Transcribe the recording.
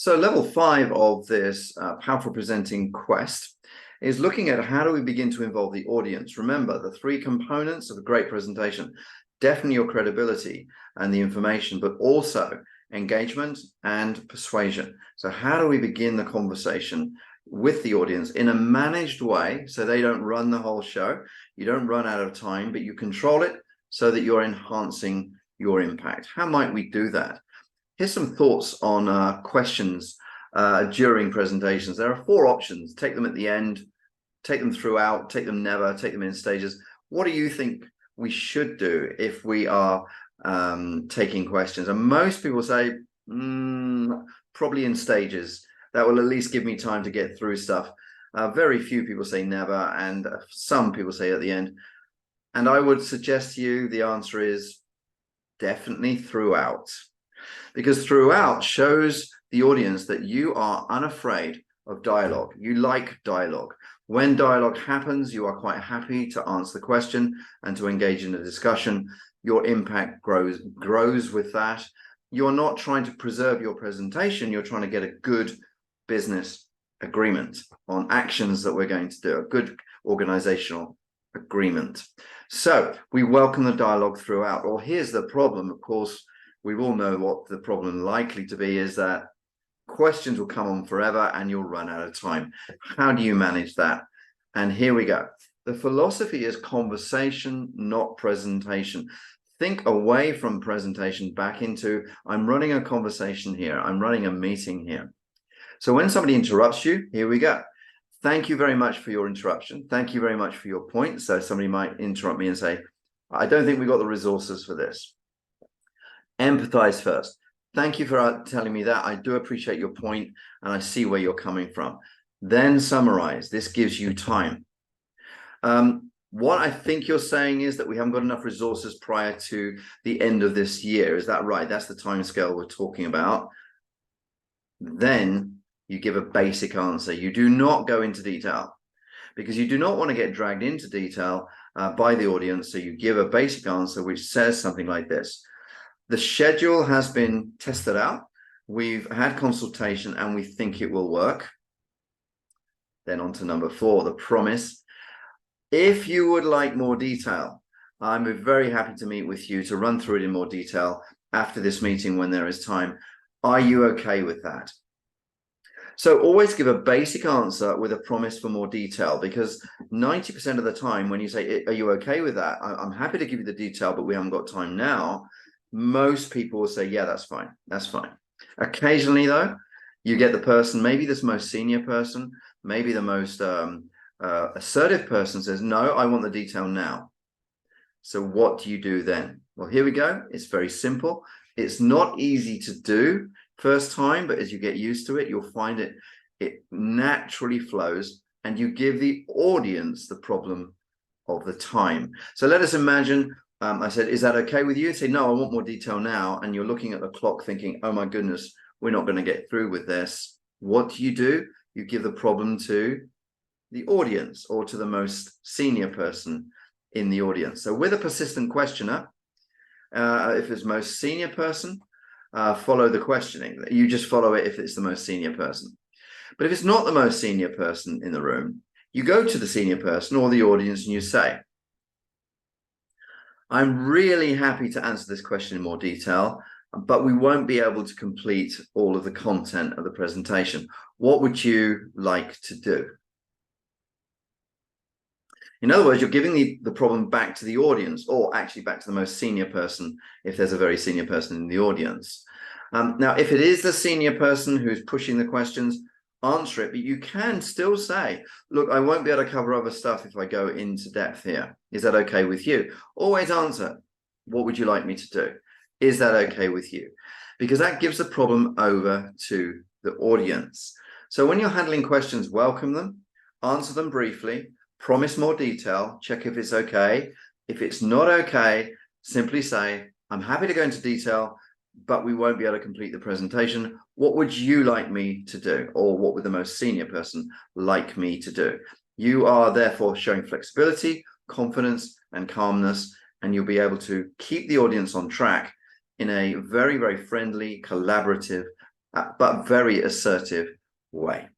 So level 5 of this Powerful Presenting Quest is looking at how do we begin to involve the audience. Remember, the 3 components of a great presentation: definitely your credibility and the information, but also engagement and persuasion. So how do we begin the conversation with the audience in a managed way so they don't run the whole show, you don't run out of time, but you control it so that you're enhancing your impact? How might we do that? Here's some thoughts on questions during presentations. There are 4 options. Take them at the end, take them throughout, take them never, take them in stages. What do you think we should do if we are taking questions? And most people say, probably in stages. That will at least give me time to get through stuff. Very few people say never, and some people say at the end. And I would suggest to you the answer is definitely throughout. Because throughout shows the audience that you are unafraid of dialogue. You like dialogue. When dialogue happens, you are quite happy to answer the question and to engage in a discussion. Your impact grows with that. You're not trying to preserve your presentation. You're trying to get a good business agreement on actions that we're going to do, a good organizational agreement. So we welcome the dialogue throughout. Well, here's the problem. Of course, we all know what the problem likely to be is that questions will come on forever and you'll run out of time. How do you manage that? And here we go. The philosophy is conversation, not presentation. Think away from presentation back into, I'm running a conversation here. I'm running a meeting here. So when somebody interrupts you, here we go. Thank you very much for your interruption. Thank you very much for your point. So somebody might interrupt me and say, I don't think we got the resources for this. Empathize first. Thank you for telling me that. I do appreciate your point and I see where you're coming from. Then summarize. This gives you time. What I think you're saying is that we haven't got enough resources prior to the end of this year. Is that right? That's the time scale we're talking about. Then you give a basic answer. You do not go into detail because you do not want to get dragged into detail by the audience. So you give a basic answer which says something like this. The schedule has been tested out. We've had consultation and we think it will work. Then on to number 4, the promise. If you would like more detail, I'm very happy to meet with you to run through it in more detail after this meeting when there is time. Are you okay with that? So always give a basic answer with a promise for more detail, because 90% of the time when you say, are you okay with that? I'm happy to give you the detail, but we haven't got time now. Most people will say, yeah, that's fine. That's fine. Occasionally, though, you get the person, maybe this most senior person, maybe the most assertive person says, no, I want the detail now. So what do you do then? Well, here we go. It's very simple. It's not easy to do first time, but as you get used to it, you'll find it naturally flows and you give the audience the problem of the time. So let us imagine, I said, is that okay with you? Say, no, I want more detail now. And you're looking at the clock thinking, oh my goodness, we're not going to get through with this. What do? You give the problem to the audience or to the most senior person in the audience. So with a persistent questioner, if it's most senior person, follow the questioning. You just follow it if it's the most senior person. But if it's not the most senior person in the room, you go to the senior person or the audience and you say, I'm really happy to answer this question in more detail, but we won't be able to complete all of the content of the presentation. What would you like to do? In other words, you're giving the problem back to the audience, or actually back to the most senior person if there's a very senior person in the audience. Now, if it is the senior person who's pushing the questions, answer it, but you can still say, look, I won't be able to cover other stuff if I go into depth here. Is that okay with you? Always answer, what would you like me to do? Is that okay with you? Because that gives the problem over to the audience. So when you're handling questions, welcome them, answer them briefly, promise more detail, check if it's okay. If it's not okay, simply say, I'm happy to go into detail, but we won't be able to complete the presentation. What would you like me to do? Or what would the most senior person like me to do? You are therefore showing flexibility, confidence, and calmness, and you'll be able to keep the audience on track in a very, very friendly, collaborative, but very assertive way.